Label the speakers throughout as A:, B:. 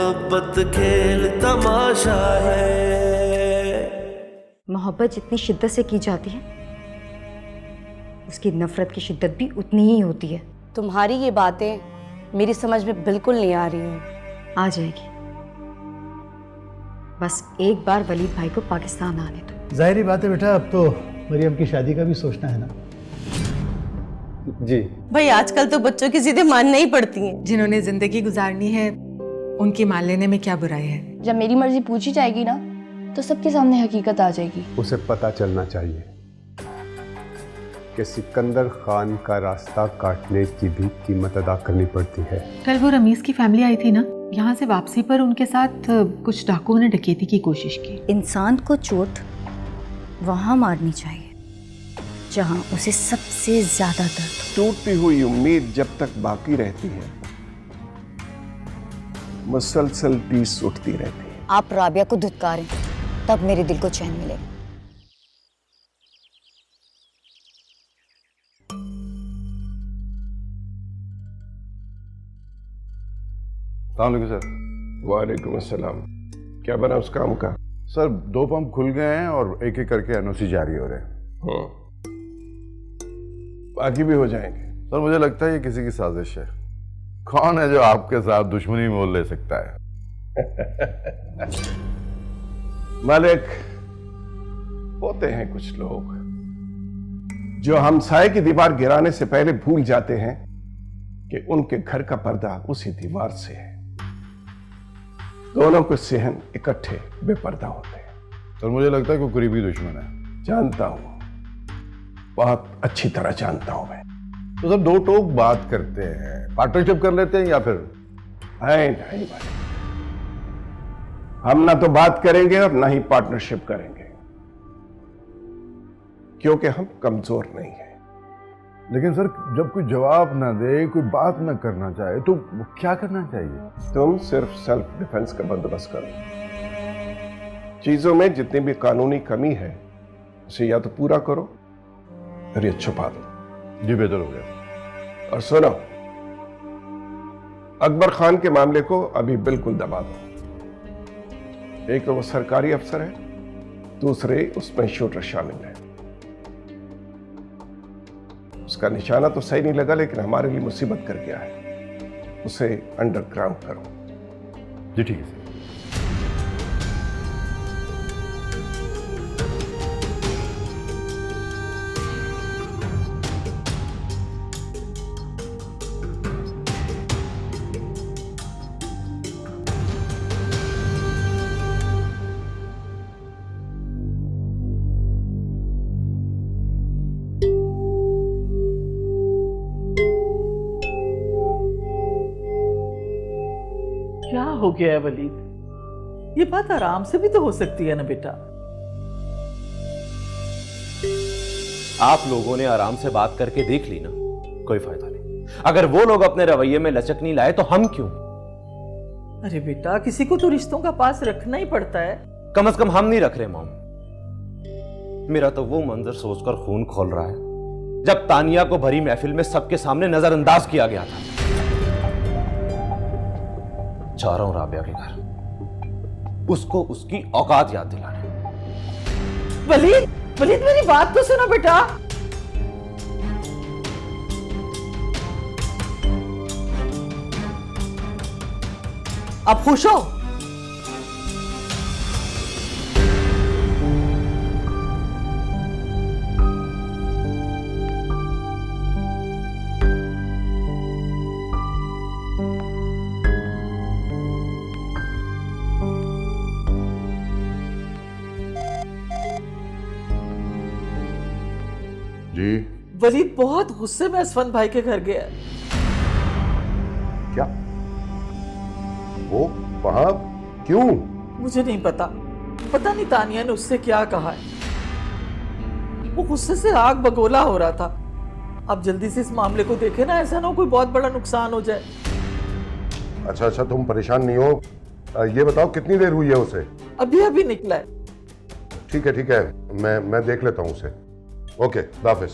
A: मोहब्बत खेल तमाशा है।
B: मोहब्बत जितनी शिद्दत से की जाती है उसकी नफरत की शिद्दत भी उतनी ही होती है।
C: तुम्हारी ये बातें मेरी समझ में बिल्कुल नहीं आ रही हैं।
B: आ जाएगी, बस एक बार वलीद भाई को पाकिस्तान आने दो।
D: जाहिर बात है बेटा, अब तो मरियम की शादी का भी सोचना है ना।
E: जी
C: भाई आजकल तो बच्चों की जिद्दें मानना ही पड़ती हैं।
F: जिन्होंने जिंदगी गुजारनी है उनकी मान लेने में क्या बुराई है।
G: जब मेरी मर्जी पूछी जाएगी ना तो सबके सामने हकीकत आ जाएगी।
E: उसे पता चलना चाहिए कि सिकंदर खान का रास्ता काटने की भी कीमत अदा करनी पड़ती है।
F: कल वो रमीज की फैमिली आई थी ना, यहाँ से वापसी पर उनके साथ कुछ डाकुओं ने डकैती की कोशिश की।
B: इंसान को चोट वहां मारनी चाहिए जहां उसे सबसे ज्यादा दर्द हो।
H: टूटती हुई उम्मीद जब तक बाकी रहती है मुसलसल टीस उठती रहती है।
B: आप राबिया को धुतकारें तब मेरे दिल को चैन मिलेगा।
I: अस्सलाम सर।
H: वालेकुम अस्सलाम। क्या बना उस काम का?
I: सर 2 पंप खुल गए हैं और एक एक करके एनओसी जारी हो रहे हैं।
H: बाकी भी हो जाएंगे।
I: सर मुझे लगता है ये किसी की साजिश है। कौन है जो आपके साथ दुश्मनी मोल ले सकता है?
H: मालिक, होते हैं कुछ लोग जो हमसाये की दीवार गिराने से पहले भूल जाते हैं कि उनके घर का पर्दा उसी दीवार से है। दोनों के सेहन इकट्ठे बेपर्दा होते हैं।
I: सर मुझे लगता है कोई करीबी दुश्मन है।
H: जानता हूं, बहुत अच्छी तरह जानता हूं मैं।
I: तो सर 2 टोक बात करते हैं, पार्टनरशिप कर लेते हैं या फिर?
H: नहीं भाई, हम ना तो बात करेंगे और ना ही पार्टनरशिप करेंगे, क्योंकि हम कमजोर नहीं हैं।
I: लेकिन सर जब कोई जवाब ना दे, कोई बात ना करना चाहे तो क्या करना चाहिए?
H: तुम सिर्फ सेल्फ डिफेंस का बंदोबस्त करो। चीजों में जितनी भी कानूनी कमी है उसे या तो पूरा करो और या छुपा दो।
I: जी बेहतर हो गया।
H: और सुनो, अकबर खान के मामले को अभी बिल्कुल दबा दो। एक तो वो सरकारी अफसर है, दूसरे उसमें शूटर शामिल है। उसका निशाना तो सही नहीं लगा, लेकिन हमारे लिए मुसीबत कर गया है। उसे अंडरग्राउंड करो।
I: जी ठीक है सर।
J: क्या हो गया है वलीद? ये बात आराम से भी तो हो सकती है ना बेटा।
K: आप लोगों ने आराम से बात करके देख ली ना, कोई फायदा नहीं। अगर वो लोग अपने रवैये में लचक नहीं लाए तो हम क्यों?
J: अरे बेटा, किसी को तो रिश्तों का पास रखना ही पड़ता है।
K: कम से कम हम नहीं रख रहे मॉम। मेरा तो वो मंजर सोचकर खून खोल रहा है जब तानिया को भरी महफिल में सबके सामने नजरअंदाज किया गया था। जा रहा हूं राबिया के घर, उसको उसकी औकात याद दिलाने।
J: वलीद, वलीद मेरी बात तो सुनो बेटा। अब खुश हो?
I: जी
J: वलीद बहुत गुस्से में असफंद भाई के घर गया।
H: क्या? वो वहां क्यों?
J: मुझे नहीं पता, पता नहीं तानिया ने उससे क्या कहा है। वो गुस्से से आग बगोला हो रहा था। अब जल्दी से इस मामले को देखे ना, ऐसा ना हो कोई बहुत बड़ा नुकसान हो जाए।
I: अच्छा अच्छा, तुम परेशान नहीं हो। ये बताओ कितनी देर हुई है उसे?
J: अभी अभी निकला है।
I: ठीक है, मैं देख लेता हूँ उसे। ओके, हाफिज।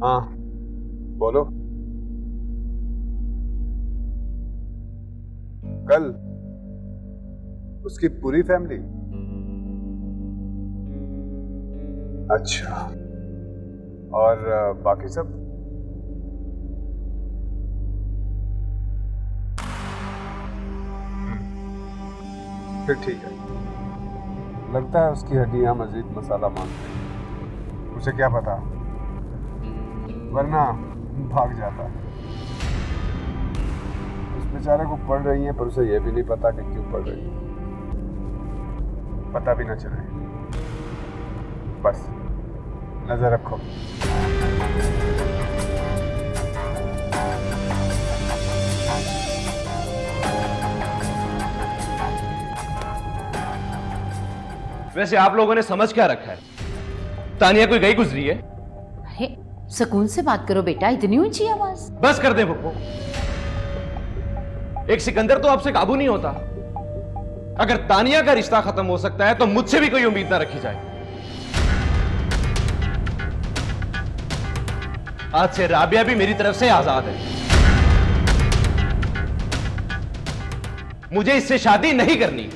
E: हाँ बोलो। कल उसकी पूरी फैमिली? अच्छा, और बाकी सब? फिर ठीक है। लगता है उसकी हड्डियां मजीद मसाला मांगती हैं। उसे क्या पता, वरना भाग जाता। उस बेचारे को पड़ रही है, पर उसे यह भी नहीं पता कि क्यों पड़ रही है। पता भी ना चले। बस नजर रखो।
K: वैसे आप लोगों ने समझ क्या रखा है? तानिया कोई गई गुजरी है?
C: अरे सुकून से बात करो बेटा, इतनी ऊंची आवाज।
K: बस कर दे पप्पू। एक सिकंदर तो आपसे काबू नहीं होता। अगर तानिया का रिश्ता खत्म हो सकता है तो मुझसे भी कोई उम्मीद ना रखी जाए। आज से राबिया भी मेरी तरफ से आजाद है। मुझे इससे शादी नहीं करनी।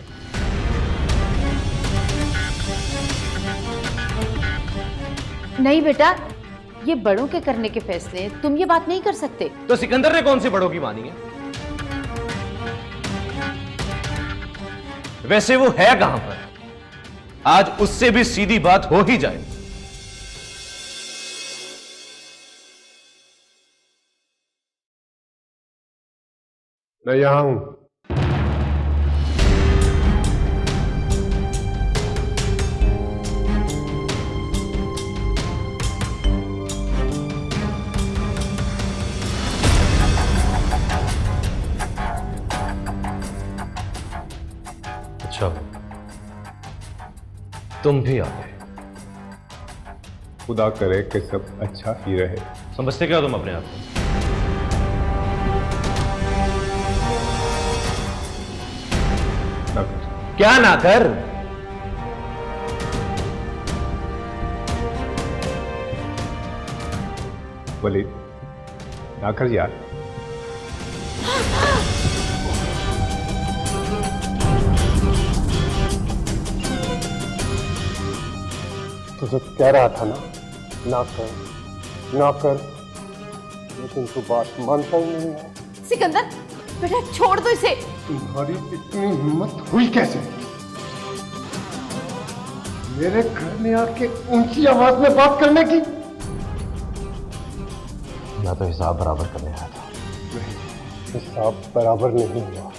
C: नहीं बेटा, ये बड़ों के करने के फैसले, तुम ये बात नहीं कर सकते।
K: तो सिकंदर ने कौन सी बड़ों की मानी है? वैसे वो है कहां पर? आज उससे भी सीधी बात हो ही जाए।
E: मैं यहां हूं।
K: अच्छा, तुम भी आ गए।
E: खुदा करे कि सब अच्छा ही रहे।
K: समझते क्या तुम अपने आप को? क्या ना कर?
E: वलीद, ना कर यार। तुझे कह रहा था ना कर, लेकिन तू बात मानता ही नहीं है।
C: सिकंदर बेटा छोड़ दो इसे।
E: तुम्हारी इतनी हिम्मत हुई कैसे मेरे घर में आके ऊंची आवाज में बात करने की?
K: मैं तो हिसाब बराबर करने आया था।
E: हिसाब बराबर नहीं हुआ,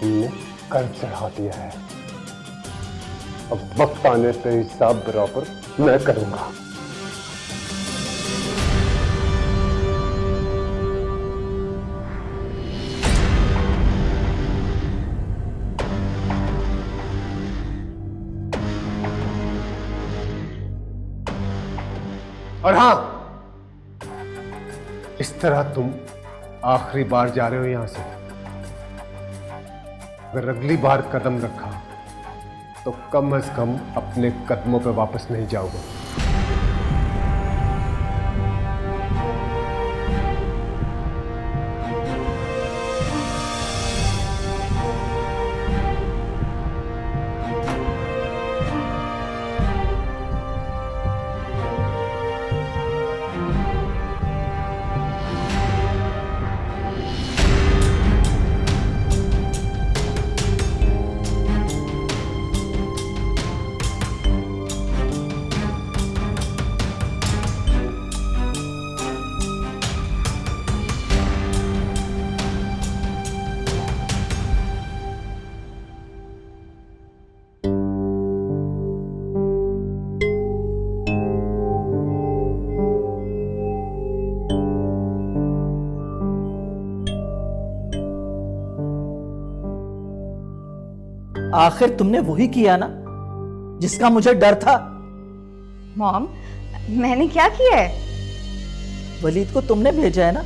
E: तुमने कर्ज चढ़ा दिया है। अब वक्त आने पे हिसाब बराबर मैं करूंगा। और हां, इस तरह तुम आखिरी बार जा रहे हो यहां से। अगर अगली बार कदम रखा तो कम से कम अपने कदमों पे वापस नहीं जाओगे।
J: आखिर तुमने वही किया ना जिसका मुझे डर था।
B: मॉम, मैंने क्या किया है?
J: वलीद को तुमने भेजा है ना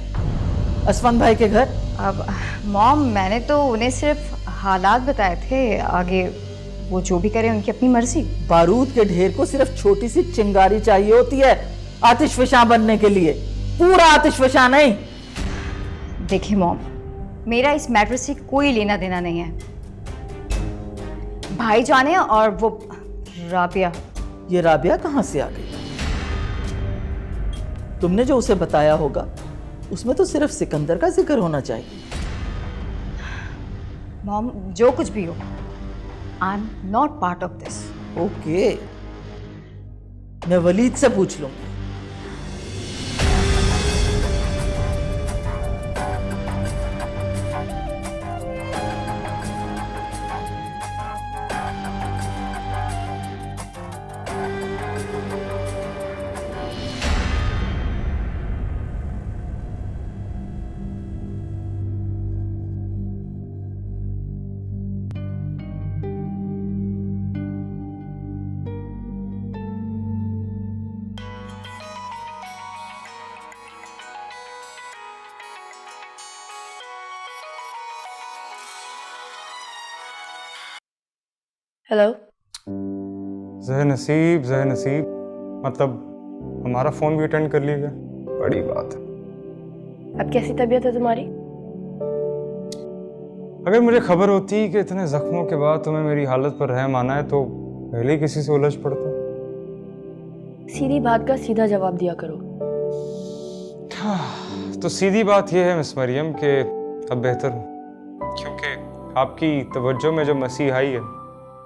J: असफान भाई के घर।
B: अब मॉम, मैंने तो उन्हें सिर्फ हालात बताए थे, आगे वो जो भी करे उनकी अपनी मर्जी।
J: बारूद के ढेर को सिर्फ छोटी सी चिंगारी चाहिए होती है आतिशफशां बनने के लिए, पूरा आतिशफशां नहीं।
B: देखिए मॉम, मेरा इस मैटर से कोई लेना देना नहीं है। भाईजान है और वो राबिया।
J: ये राबिया कहां से आ गई? तुमने जो उसे बताया होगा उसमें तो सिर्फ सिकंदर का जिक्र होना चाहिए।
B: मॉम, जो कुछ भी हो, I am not part of this.
J: Okay, मैं वलीद से पूछ लूंगी।
G: हेलो।
L: ज़ह नसीब, मतलब हमारा फ़ोन भी अटेंड कर लिया गया। बड़ी बात है।
G: अब कैसी तबीयत है तुम्हारी?
L: अगर मुझे खबर होती कि इतने जख्मों के बाद तुम्हें मेरी हालत पर रहम आना है तो पहले ही किसी से उलझ पड़ता।
G: सीधी बात का सीधा जवाब दिया करो।
L: तो सीधी बात यह है मिस मरियम कि अब बेहतर हूँ, क्योंकि आपकी तवज्जो में जो मसीह आई है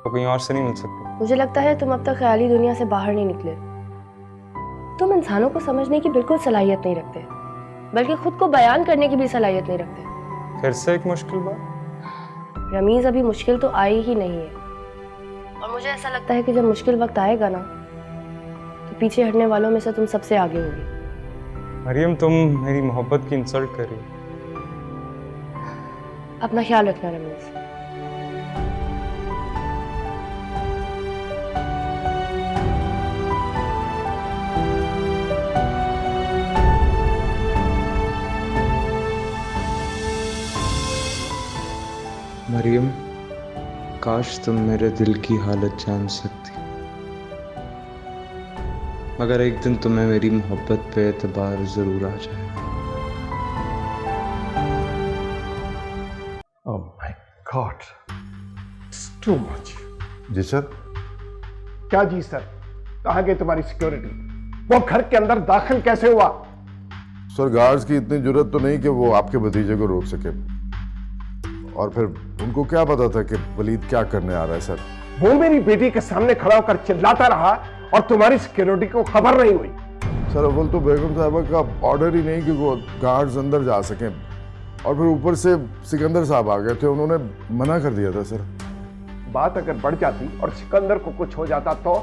L: वो कहीं और से नहीं मिल सकती।
G: मुझे लगता है तुम अब तक ख्याली दुनिया से बाहर नहीं निकले। तुम इंसानों को समझने की बिल्कुल सलाहियत नहीं रखते, बल्कि खुद को बयान करने की भी सलाहियत नहीं रखते।
L: फिर से एक मुश्किल बात।
G: रमीज, अभी मुश्किल तो आई ही नहीं है, और मुझे ऐसा लगता है कि जब मुश्किल वक्त आएगा ना, तो पीछे हटने वालों में से तुम सबसे आगे होगी।
L: मरियम, तुम मेरी मोहब्बत की इंसल्ट कर रही हो।
G: अपना ख्याल रखना रमीज।
L: मरियम, काश तुम मेरे दिल की हालत जान सकती, मगर एक दिन तुम्हें मेरी मोहब्बत पे एतबार जरूर आ जाएगा।
H: Oh my god, it's too much.
I: जी सर।
H: क्या जी सर? कहाँ गई तुम्हारी सिक्योरिटी? वो घर के अंदर दाखिल कैसे हुआ?
I: सर, गार्ड्स की इतनी जरूरत तो नहीं कि वो आपके भतीजे को रोक सके, और फिर उनको क्या पता था कि वलीद क्या करने आ रहा है। सर,
H: वो मेरी बेटी के सामने खड़ा होकर चिल्लाता रहा और तुम्हारी सिक्योरिटी को खबर नहीं हुई।
I: सर, अव्वल तो बेगम साहबा का ऑर्डर ही नहीं कि वो गार्ड्स अंदर जा सकें, और फिर ऊपर से सिकंदर साहब आ गए थे, उन्होंने मना कर दिया था। सर,
H: बात अगर बढ़ जाती और सिकंदर को कुछ हो जाता तो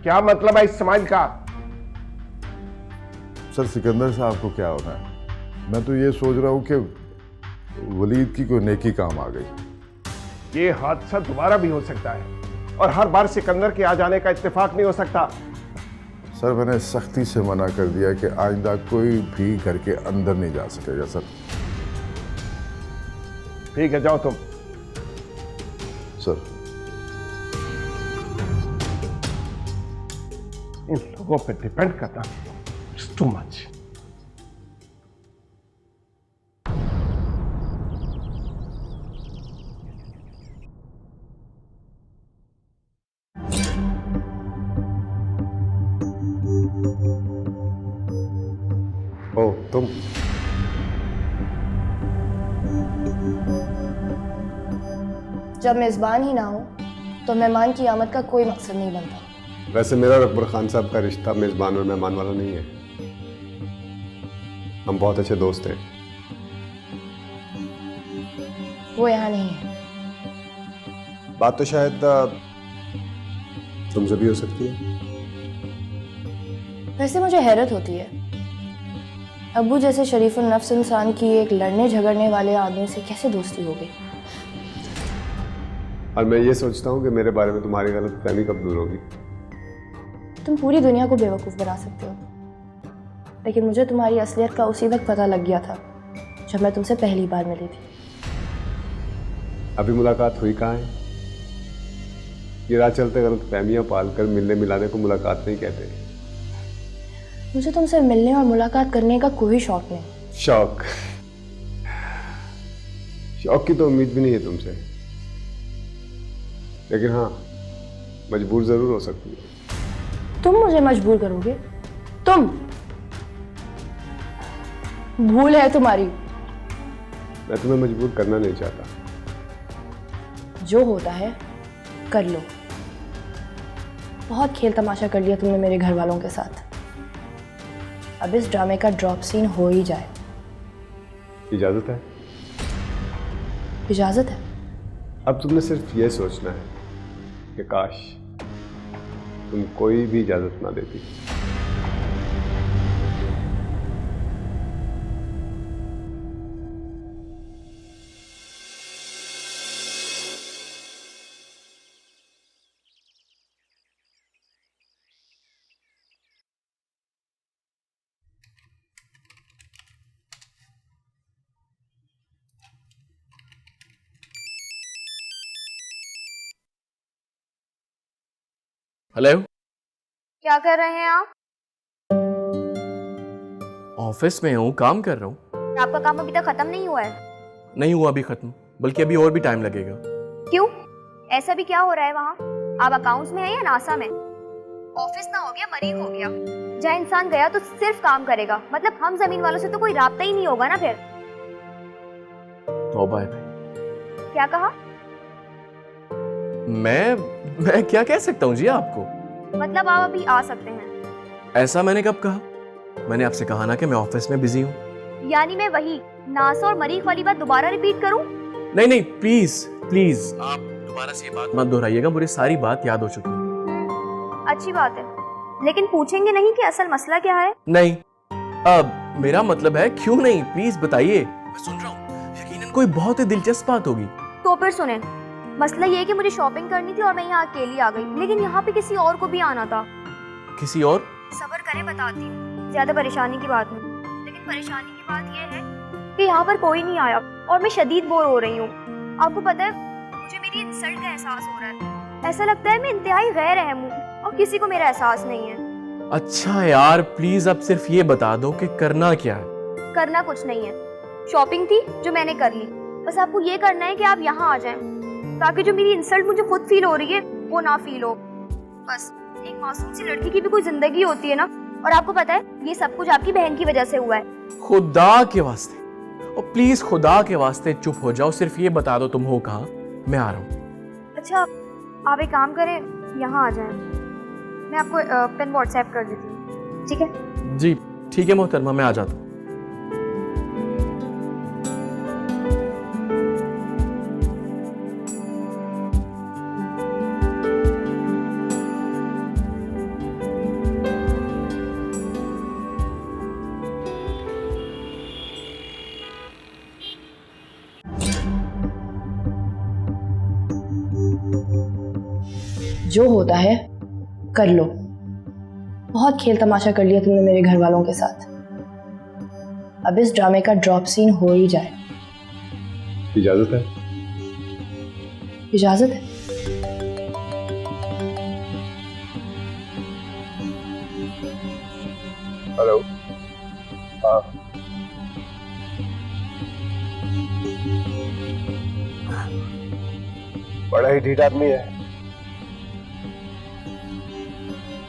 H: क्या मतलब है इस समाज का?
I: सर, सिकंदर साहब को क्या होना है? मैं तो ये सोच रहा हूँ कि वलीद की कोई नेकी काम आ गई।
H: ये हादसा दोबारा भी हो सकता है, और हर बार सिकंदर के आ जाने का इत्तेफाक नहीं हो सकता।
I: सर, मैंने सख्ती से मना कर दिया कि आइंदा कोई भी घर के अंदर नहीं जा सकेगा। सर,
H: ठीक है, जाओ तुम।
I: सर,
H: इन लोगों पे डिपेंड करना इट्स टू मच।
E: ओ, तुम?
G: जब मेजबान ही ना हो तो मेहमान की आमद का कोई मकसद नहीं बनता।
E: वैसे मेरा और अकबर खान साहब का रिश्ता मेजबान और मेहमान वाला नहीं है। हम बहुत अच्छे दोस्त हैं।
G: वो यहाँ नहीं है।
E: बात तो शायद तुमसे भी हो सकती है।
G: वैसे मुझे हैरत होती है, अब्बू जैसे शरीफ नफ्स इंसान की एक लड़ने झगड़ने वाले आदमी से कैसे दोस्ती हो गई।
E: और मैं ये सोचता हूँ कि मेरे बारे में तुम्हारी गलतफहमी कब दूर होगी।
G: तुम पूरी दुनिया को बेवकूफ़ बना सकते हो, लेकिन मुझे तुम्हारी असलियत का उसी वक्त पता लग गया था जब मैं तुमसे पहली बार मिली थी।
E: अभी मुलाकात हुई कहाँ है? ये राह चलते गलत फहमियां पालकर मिलने मिलाने को मुलाकात नहीं कहते।
G: मुझे तुमसे मिलने और मुलाकात करने का कोई शौक नहीं।
E: शौक की तो उम्मीद भी नहीं है तुमसे, लेकिन हाँ मजबूर जरूर हो सकती है।
G: तुम मुझे मजबूर करोगे? तुम? भूल है तुम्हारी।
E: मैं तुम्हें मजबूर करना नहीं चाहता।
G: जो होता है कर लो। बहुत खेल तमाशा कर लिया तुमने मेरे घर वालों के साथ। अब इस ड्रामे का ड्रॉप सीन हो ही जाए।
E: इजाजत है?
G: इजाजत है।
E: अब तुमने सिर्फ ये सोचना है कि काश तुम कोई भी इजाजत ना देती।
M: हेलो,
G: क्या कर रहे हैं आप?
M: ऑफिस में हूँ, काम कर रहा हूँ।
G: आपका काम अभी तक खत्म नहीं हुआ है?
M: नहीं हुआ अभी खत्म, बल्कि अभी और भी टाइम लगेगा।
G: क्यों? ऐसा भी क्या हो रहा है वहाँ? आप अकाउंट्स में हैं या नासा में? ऑफिस ना हो गया मरीज हो गया। जहाँ इंसान गया तो सिर्फ काम करेगा, मतलब हम जमीन वालों से तो कोई राब्ता ही नहीं होगा ना फिर।
M: तौबा है भाई।
G: क्या कहा?
M: मैं क्या कह सकता हूँ जी आपको?
G: मतलब आप अभी आ सकते हैं?
M: ऐसा मैंने कब कहा? मैंने आपसे कहा ना कि मैं ऑफिस में बिजी हूँ।
G: यानी मैं वही नासा और मरीख वाली बात दोबारा रिपीट करूँ?
M: नहीं प्लीज प्लीज आप दोबारा से ये बात मत दोहराइएगा, मुझे सारी बात याद हो चुकी है।
G: अच्छी बात है, लेकिन पूछेंगे नहीं कि असल मसला क्या है?
M: नहीं, अब मेरा मतलब है क्यों नहीं, प्लीज बताइए, मैं सुन रहा हूँ। यकीनन कोई बहुत ही दिलचस्प बात होगी।
G: तो फिर सुने, मसला ये है कि मुझे शॉपिंग करनी थी और मैं यहाँ अकेली आ गई, लेकिन यहाँ पे किसी और को भी आना था।
M: किसी और?
G: सब्र करें, बताती हूँ। ज्यादा परेशानी की बात नहीं, लेकिन परेशानी की बात ये है कि यहाँ पर कोई नहीं आया और मैं शदीद बोर हो रही हूँ। आपको पता है, मुझे मेरी इंसल्ट का एहसास हो रहा है। ऐसा लगता है मैं इंतहाई गैर अहम हूँ और किसी को मेरा एहसास नहीं है।
M: अच्छा यार प्लीज अब सिर्फ ये बता दो कि करना क्या है।
G: करना कुछ नहीं है, शॉपिंग थी जो मैंने कर ली। बस आपको ये करना है कि आप यहाँ आ जाएं, ताकि जो मेरी इंसल्ट मुझे खुद फील हो रही है वो ना फील हो। बस एक मासूम सी लड़की की भी कोई जिंदगी होती है ना, और आपको पता है ये सब कुछ आपकी बहन की वजह से हुआ है।
M: खुदा के वास्ते, और प्लीज खुदा के वास्ते चुप हो जाओ, सिर्फ ये बता दो तुम हो कहाँ, मैं आ रहा हूँ।
G: अच्छा आप एक काम करें, यहाँ आ जाएं। मैं आपको पिन व्हाट्सएप कर देती हूँ, ठीक है?
M: जी ठीक है मोहतरमा, मैं आ जाता हूँ।
G: जो होता है कर लो। बहुत खेल तमाशा कर लिया तुमने मेरे घर वालों के साथ। अब इस ड्रामे का ड्रॉप सीन हो ही जाए।
E: इजाजत है?
G: इजाजत है।
E: हेलो। हाँ बड़ा ही ढीठ आदमी है।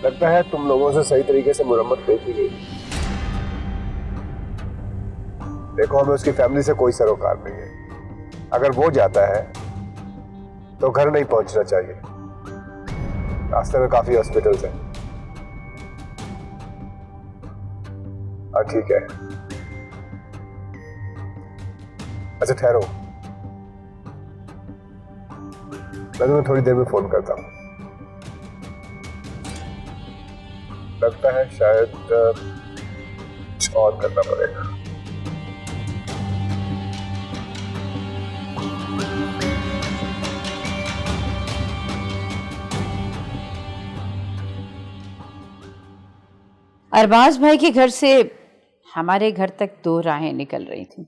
E: लगता है तुम लोगों से सही तरीके से मुरम्मत देखी गई। देखो हमें उसकी फैमिली से कोई सरोकार नहीं है। अगर वो जाता है तो घर नहीं पहुंचना चाहिए। रास्ते में काफी हॉस्पिटल्स हैं। हाँ ठीक है। अच्छा ठहरो, मैं तुम्हें थोड़ी देर में फोन करता हूँ। लगता है शायद कुछ और करना पड़ेगा।
C: अरबाज भाई के घर से हमारे घर तक 2 राहें निकल रही थी।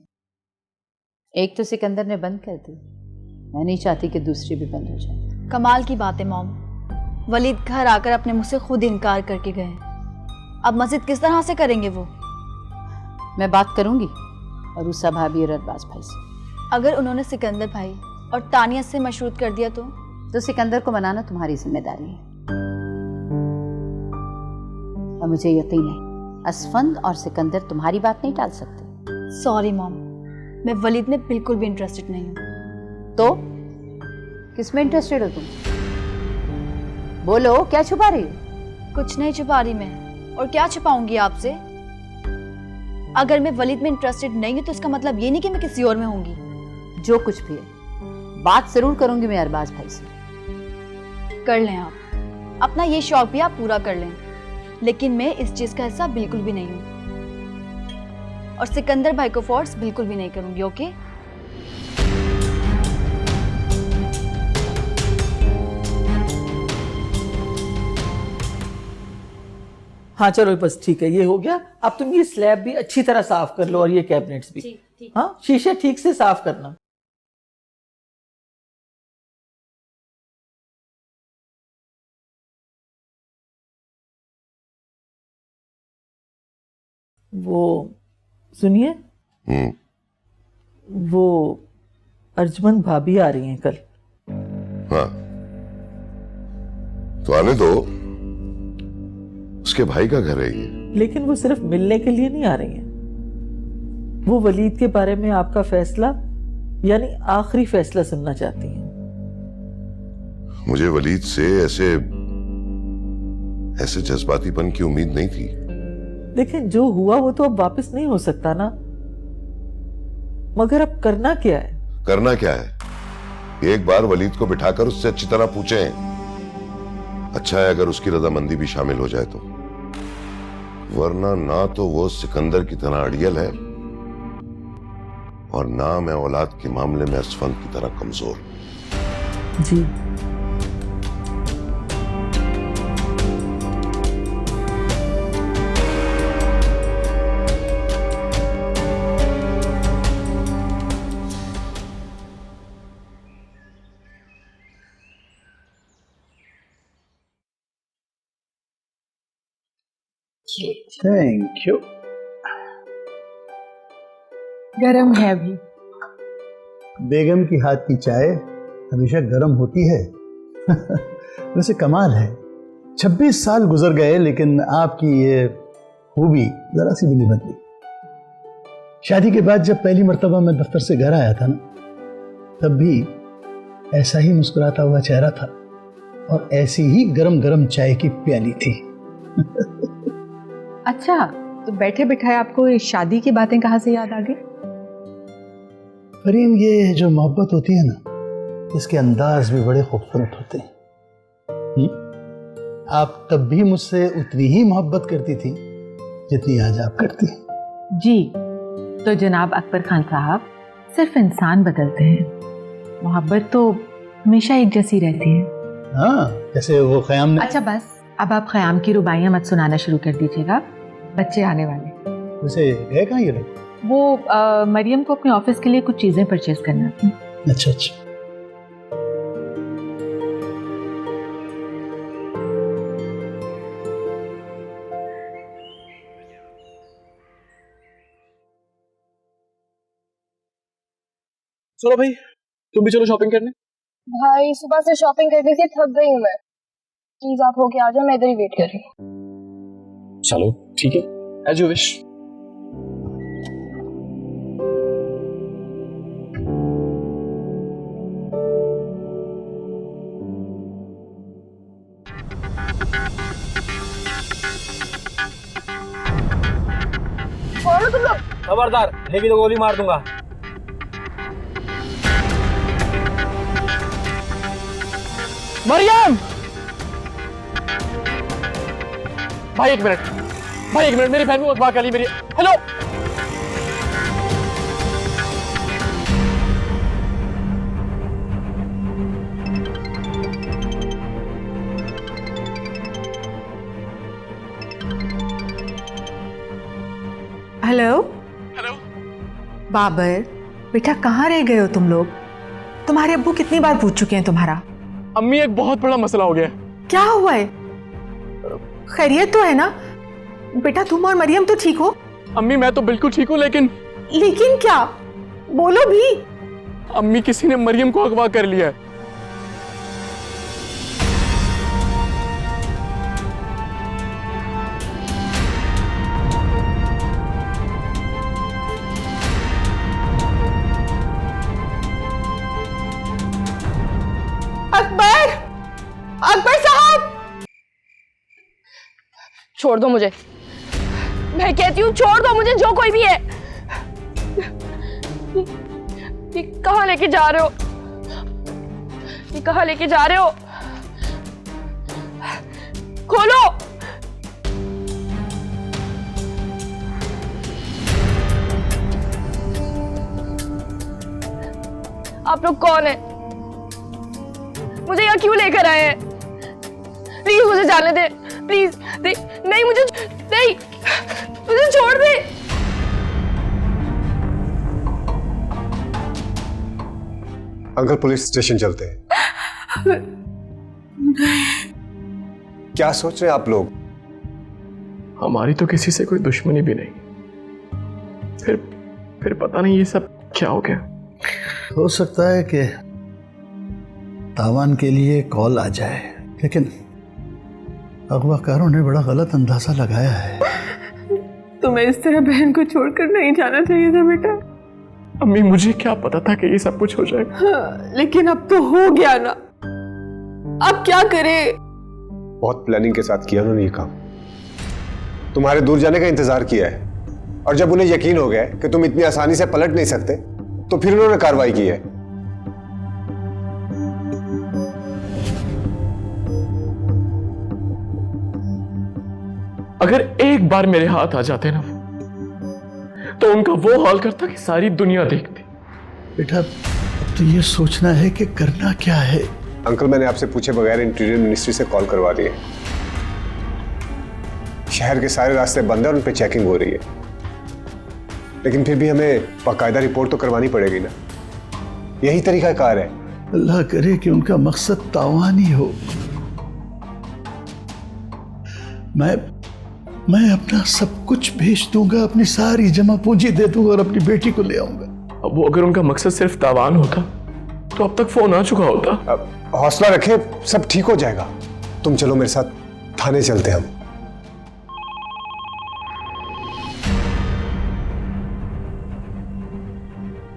C: एक तो सिकंदर ने बंद कर दी, मैं नहीं चाहती कि दूसरी भी बंद हो जाए।
N: कमाल की बात है मॉम,
G: वलीद घर आकर अपने मुझसे खुद इनकार करके गए। अब मस्जिद किस तरह से करेंगे वो?
C: मैं बात करूंगी और उस भाभी और अरबाज भाई से।
G: अगर उन्होंने सिकंदर भाई और तानिया से मशरूत कर दिया तो
C: सिकंदर को मनाना तुम्हारी जिम्मेदारी है। और मुझे यकीन है असफंद और सिकंदर तुम्हारी बात नहीं टाल सकते।
G: सॉरी मॉम, मैं वलीद में बिल्कुल भी इंटरेस्टेड नहीं हूँ।
C: तो किस में इंटरेस्टेड हो तुम? बोलो, क्या छुपा रही हो?
G: कुछ नहीं छुपा रही मैं, और क्या छुपाऊंगी आपसे? अगर मैं वलीद में इंटरेस्टेड नहीं हूँ तो इसका मतलब ये नहीं कि मैं किसी और में होंगी।
C: जो कुछ भी है बात जरूर करूंगी मैं अरबाज भाई से।
G: कर लें आप, अपना ये शौक भी आप पूरा कर लें, लेकिन मैं इस चीज का हिस्सा बिल्कुल भी नहीं हूँ और सिकंदर भाई को फोर्स बिल्कुल भी नहीं करूंगी। ओके?
J: हाँ चलो बस ठीक है, ये हो गया। अब तुम ये स्लैब भी अच्छी तरह साफ कर लो और ये कैबिनेट्स भी। हाँ, शीशे ठीक से साफ करना। वो सुनिए, वो अर्जमन भाभी आ रही हैं कल।
E: हाँ तो आने दो, उसके भाई का घर है ये।
J: लेकिन वो सिर्फ मिलने के लिए नहीं आ रही हैं, वो वलीद के बारे में आपका फैसला यानी आखिरी फैसला सुनना चाहती हैं।
E: मुझे वलीद से ऐसे जज्बातीपन की उम्मीद नहीं थी।
J: लेकिन जो हुआ वो तो अब वापस नहीं हो सकता ना। मगर अब करना क्या है?
E: करना क्या है? एक बार वलीद को बिठाकर उससे अच्छी तरह पूछें। अच्छा है अगर उसकी रजामंदी भी शामिल हो जाए तो, वरना ना तो वो सिकंदर की तरह अड़ियल है और ना मैं औलाद के मामले में असफंद की तरह कमजोर।
J: जी
D: थैंक यू।
F: गरम है अभी।
D: बेगम की हाथ की चाय हमेशा गर्म होती है। वैसे कमाल है, 26 साल गुजर गए लेकिन आपकी ये खूबी जरा सी भी नहीं बदली। शादी के बाद जब पहली मर्तबा मैं दफ्तर से घर आया था ना, तब भी ऐसा ही मुस्कुराता हुआ चेहरा था और ऐसी ही गरम गरम चाय की प्याली थी।
F: अच्छा, तो बैठे बिठाए आपको ये शादी की बातें कहाँ से याद आ गई?
D: फरीन, ये जो मोहब्बत होती है ना, इसके अंदाज भी बड़े खूबसूरत होते हैं। आप तब भी मुझसे उतनी ही मोहब्बत करती थी जितनी आज आप करती हैं।
F: जी, तो जनाब अकबर खान साहब, सिर्फ इंसान बदलते हैं, मोहब्बत तो हमेशा एक जैसी रहती है।
D: हाँ, जैसे वो ख़याम ने।
F: अच्छा बस, अब आप ख़याम की रुबाइयाँ मत सुनाना शुरू कर दीजिएगा, बच्चे आने वाले।
D: वैसे गए कहाँ ये लोग?
F: वो मरियम को अपने ऑफिस के लिए कुछ चीज़ें परचेज करना थी।
D: अच्छा अच्छा।
M: चलो भाई, तुम भी चलो शॉपिंग करने।
G: भाई सुबह से शॉपिंग करने से थक गई हूँ मैं, प्लीज आप होके आ जाओ, मैं इधर ही वेट कर रही हूँ।
M: चलो ठीक है, एज यू विश।
K: खबरदार, लेगी तो गोली मार दूंगा।
M: मरियम! भाई एक मिनट, मेरी बहन को अखबार कर ली मेरी। Hello,
F: hello
M: hello.
F: बाबर बेटा, कहाँ रह गए हो तुम लोग? तुम्हारे अब्बू कितनी बार पूछ चुके हैं तुम्हारा।
M: अम्मी, एक बहुत बड़ा मसला हो गया है।
F: क्या हुआ है? खैरियत तो है ना बेटा? तुम और मरियम तो ठीक हो?
M: अम्मी मैं तो बिल्कुल ठीक हूँ, लेकिन
F: क्या? बोलो भी।
M: अम्मी किसी ने मरियम को अगवा कर लिया है।
F: अकबर साहब,
G: छोड़ दो मुझे, मैं कहती हूँ छोड़ दो मुझे, जो कोई भी है। ये कहाँ लेके जा रहे हो? ये कहाँ लेके जा रहे हो? खोलो। आप लोग कौन है? मुझे यहाँ क्यों लेकर आए हैं? प्लीज मुझे जाने दे, प्लीज। नहीं मुझे नहीं, मुझे छोड़ दे।
N: अंकल पुलिस स्टेशन चलते हैं। क्या सोच रहे हैं आप लोग?
M: हमारी तो किसी से कोई दुश्मनी भी नहीं, फिर पता नहीं ये सब क्या हो गया।
D: हो सकता है कि तावान के लिए कॉल आ जाए, लेकिन अगवाकारों ने बड़ा गलत अंदाजा लगाया है।
F: तुम्हें इस तरह बहन को छोड़कर नहीं जाना चाहिए था बेटा।
M: अम्मी मुझे क्या पता था कि ये सब कुछ हो जाएगा।
F: हाँ, लेकिन अब तो हो गया ना, अब क्या करें?
N: बहुत प्लानिंग के साथ किया उन्होंने ये काम। तुम्हारे दूर जाने का इंतजार किया है, और जब उन्हें यकीन हो गया कि तुम इतनी आसानी से पलट नहीं सकते, तो फिर उन्होंने कार्रवाई की है।
M: अगर एक बार मेरे हाथ आ जाते ना, तो उनका वो हाल करता कि सारी दुनिया देखती।
D: बेटा अब तो ये सोचना है कि करना क्या है।
N: अंकल मैंने आपसे पूछे बगैर इंटीरियर मिनिस्ट्री से कॉल करवा दिए। शहर के सारे रास्ते बंद है और उन पे चेकिंग हो रही है, लेकिन फिर भी हमें बाकायदा रिपोर्ट तो करवानी पड़ेगी ना। यही तरीका कार है।
D: अल्लाह करे कि उनका मकसद तावानी हो। मैं अपना सब कुछ भेज दूंगा, अपनी सारी जमा पूंजी दे दूंगा और अपनी बेटी को ले आऊंगा।
M: अब वो अगर उनका मकसद सिर्फ तावान होता तो अब तक फोन आ चुका होता।
N: अब हौसला रखे, सब ठीक हो जाएगा। तुम चलो मेरे साथ, थाने चलते हैं हम।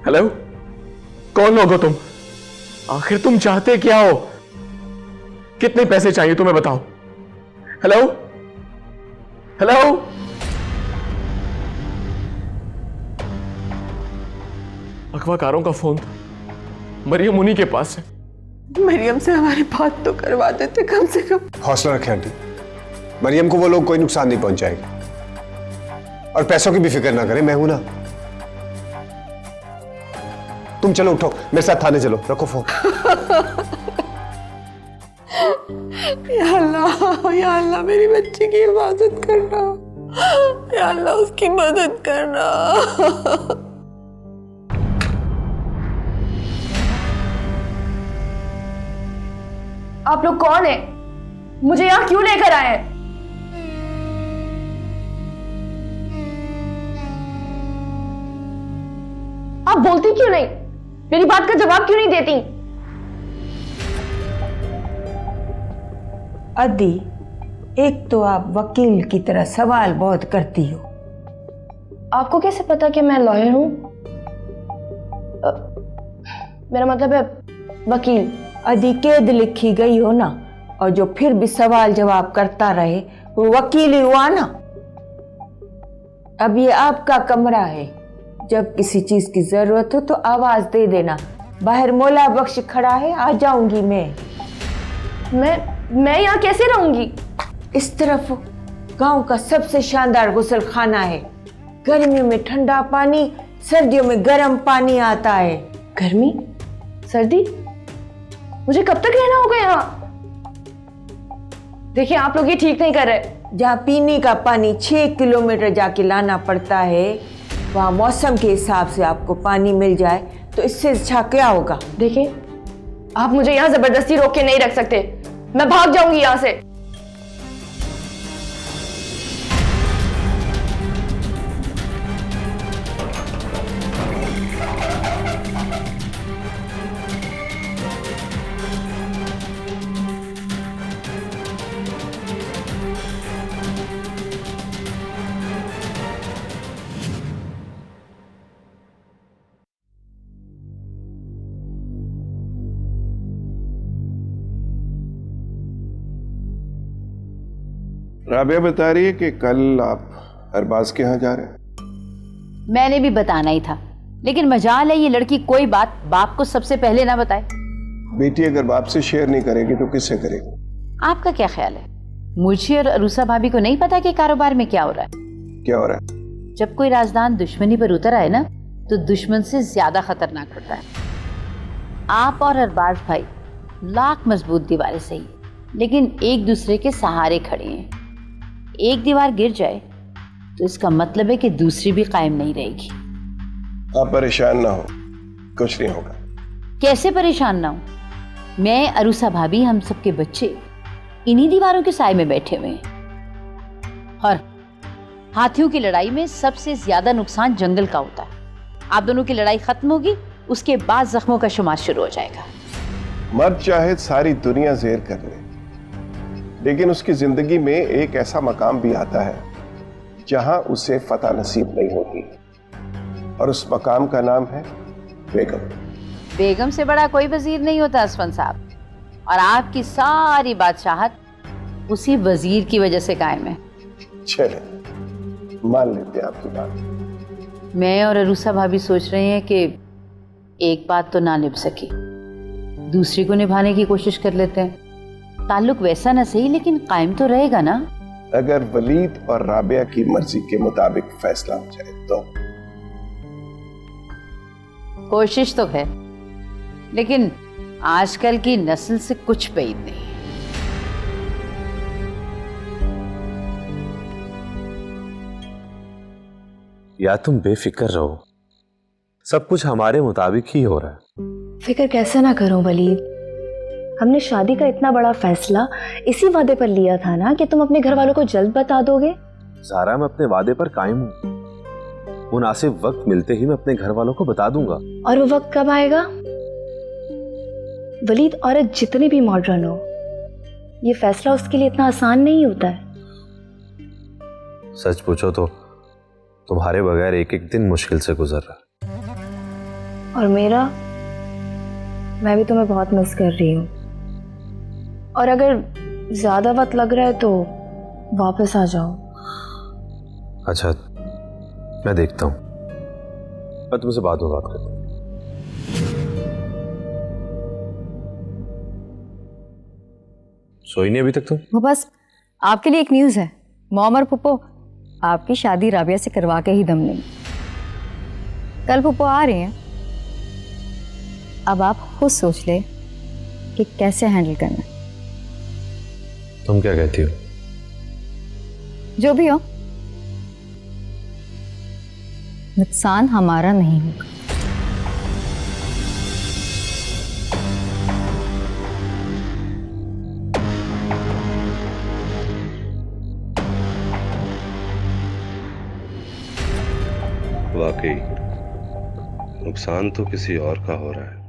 M: हेलो, कौन लोग हो तुम? आखिर तुम चाहते क्या हो? कितने पैसे चाहिए तुम्हें बताओ। हेलो हेलो, अगवाकारों का फोन था, मरियम उन्हीं के पास है।
F: मरियम से हमारी बात तो करवा देते कम से कम।
N: हौसला रखें आंटी, मरियम को वो लोग कोई नुकसान नहीं पहुंचाएंगे, और पैसों की भी फिक्र ना करें, मैं हूं ना। तुम चलो, उठो, मेरे साथ थाने चलो, रखो फोन।
F: या अल्लाह मेरी बच्ची की हिफाजत करना, या अल्लाह उसकी मदद करना।
G: आप लोग कौन है? मुझे यहाँ क्यों लेकर आए हैं? आप बोलती क्यों नहीं? मेरी बात का जवाब क्यों नहीं देती?
O: अदी, एक तो आप वकील की तरह सवाल बहुत करती हो।
G: आपको कैसे पता कि मैं लॉयर हूं? मेरा मतलब है वकील।
O: अदी, कैद लिखी गई हो ना, और जो फिर भी सवाल जवाब करता रहे वो वकील ही हुआ ना। अब ये आपका कमरा है, जब किसी चीज की जरूरत हो तो आवाज दे देना। बाहर मौला बख्श खड़ा है, आ जाऊंगी
G: मैं यहाँ कैसे रहूंगी?
O: इस तरफ गांव का सबसे शानदार गुसल खाना है। गर्मियों में ठंडा पानी, सर्दियों में गर्म पानी आता है।
G: गर्मी, सर्दी, मुझे कब तक रहना होगा यहाँ? देखिए आप लोग ये ठीक नहीं कर रहे।
O: जहाँ पीने का पानी 6 किलोमीटर जाके लाना पड़ता है, वहाँ मौसम के हिसाब से आपको पानी मिल जाए तो इससे अच्छा क्या होगा?
G: देखिए आप मुझे यहाँ जबरदस्ती रोक के नहीं रख सकते। मैं भाग जाऊंगी यहाँ से।
H: राबिया बता रही है कि कल आप अरबाज के यहाँ जा रहे हैं।
C: मैंने भी बताना ही था, लेकिन मजाल है ये लड़की कोई बात बाप को सबसे पहले ना बताए।
H: बेटी अगर बाप से शेयर नहीं करेगी तो किससे करेगी?
C: आपका क्या ख्याल है? मुझे और अरूसा भाभी को नहीं पता कि कारोबार में क्या हो रहा है?
H: क्या हो रहा है?
C: जब कोई राजदान दुश्मनी पर उतर आए ना, तो दुश्मन से ज्यादा खतरनाक होता है। आप और अरबाज भाई लाख मजबूत दीवारें सही, लेकिन एक दूसरे के सहारे खड़े हैं। एक दीवार गिर जाए तो इसका मतलब है कि दूसरी भी कायम नहीं रहेगी।
H: आप परेशान ना हो, कुछ नहीं होगा।
C: कैसे परेशान ना हो? मैं, अरूसा भाभी, हम सबके बच्चे इन्हीं दीवारों के साए में बैठे हुए हैं। और हाथियों की लड़ाई में सबसे ज्यादा नुकसान जंगल का होता है। आप दोनों की लड़ाई खत्म होगी, उसके बाद जख्मों का शुमार शुरू हो जाएगा।
H: मर्द चाहे सारी दुनिया ज़ेर कर ले, लेकिन उसकी जिंदगी में एक ऐसा मकाम भी आता है जहां उसे फतह नसीब नहीं होती, और उस मकाम का नाम है बेगम।
C: बेगम से बड़ा कोई वजीर नहीं होता असफन साहब, और आपकी सारी बादशाहत उसी वजीर की वजह से कायम है।
H: चले, मान लेते हैं आपकी बात।
C: मैं और अरूसा भाभी सोच रहे हैं कि एक बात तो ना निभ सकी, दूसरी को निभाने की कोशिश कर लेते हैं। ताल्लुक वैसा ना सही, लेकिन कायम तो रहेगा ना।
H: अगर वलीद और राबिया की मर्जी के मुताबिक फैसला हो जाए तो।
C: कोशिश तो है, लेकिन आजकल की नस्ल से कुछ बैद नहीं।
K: या तुम बेफिक्र रहो, सब कुछ हमारे मुताबिक ही हो रहा है।
G: फिक्र कैसे ना करूं वलीद, हमने शादी का इतना बड़ा फैसला इसी वादे पर लिया था ना कि तुम अपने घर वालों को जल्द बता दोगे।
K: सारा, मैं अपने वादे पर कायम हूं। मुनासिब वक्त मिलते ही मैं अपने घर वालों को बता दूंगा।
G: और वो वक्त कब आएगा? वलीद, औरत जितनी भी मॉडर्न हो, ये फैसला उसके लिए इतना आसान नहीं होता है।
K: सच पूछो तो तुम्हारे बगैर एक एक दिन मुश्किल से गुजर रहा।
G: और मेरा, मैं भी तुम्हें बहुत मिस कर रही हूँ। और अगर ज्यादा वक्त लग रहा है तो वापस आ जाओ।
K: अच्छा, मैं देखता हूँ, मैं तुमसे बाद में बात करता हूँ। सोई नहीं अभी तक तुम?
B: वो बस आपके लिए एक न्यूज़ है। मॉम और पुप्पो आपकी शादी राबिया से करवा के ही दम लेंगे। कल पुप्पो आ रही हैं। अब आप खुद सोच ले कि कैसे हैंडल करना है।
K: तुम क्या कहती हो?
B: जो भी हो, नुकसान हमारा नहीं होगा।
P: वाकई नुकसान तो किसी और का हो रहा है।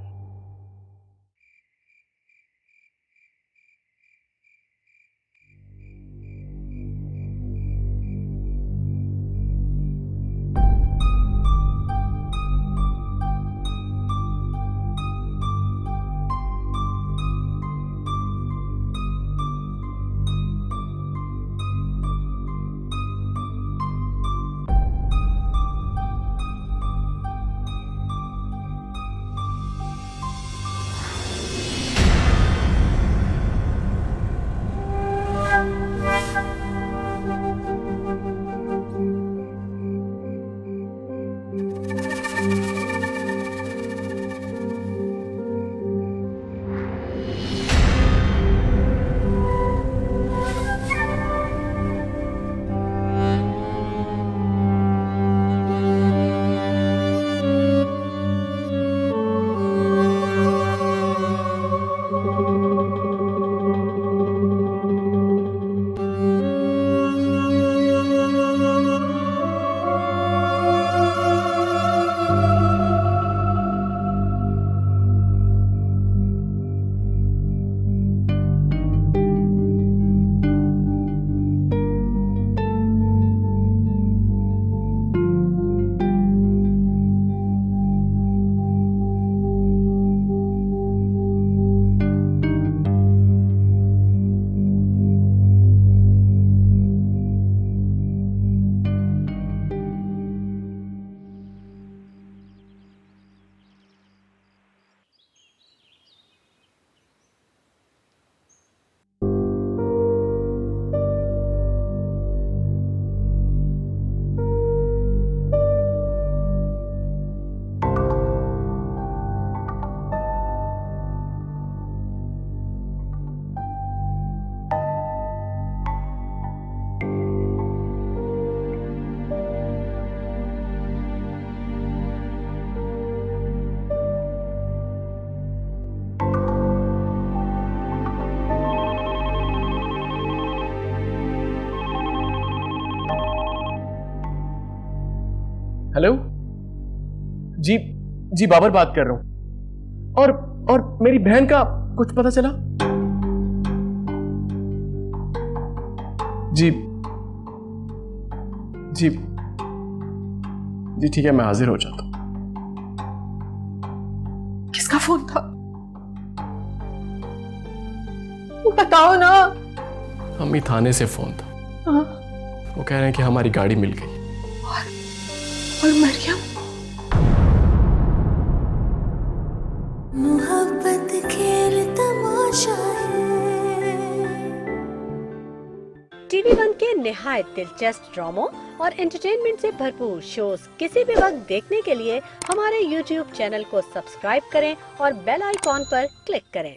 M: हेलो जी, जी बाबर बात कर रहा हूं। और मेरी बहन का कुछ पता चला? जी जी जी ठीक है, मैं हाजिर हो जाता हूं।
J: किसका फोन था? बताओ ना।
M: अम्मी थाने से फोन था।
J: हाँ?
M: वो कह रहे हैं कि हमारी गाड़ी मिल गई।
J: और मरियम?
A: मोहब्बत खेल तमाशा
Q: टीवी वन के निहायत दिलचस्प ड्रामों और एंटरटेनमेंट से भरपूर शोज किसी भी वक्त देखने के लिए हमारे YouTube चैनल को सब्सक्राइब करें और बेल आइकॉन पर क्लिक करें।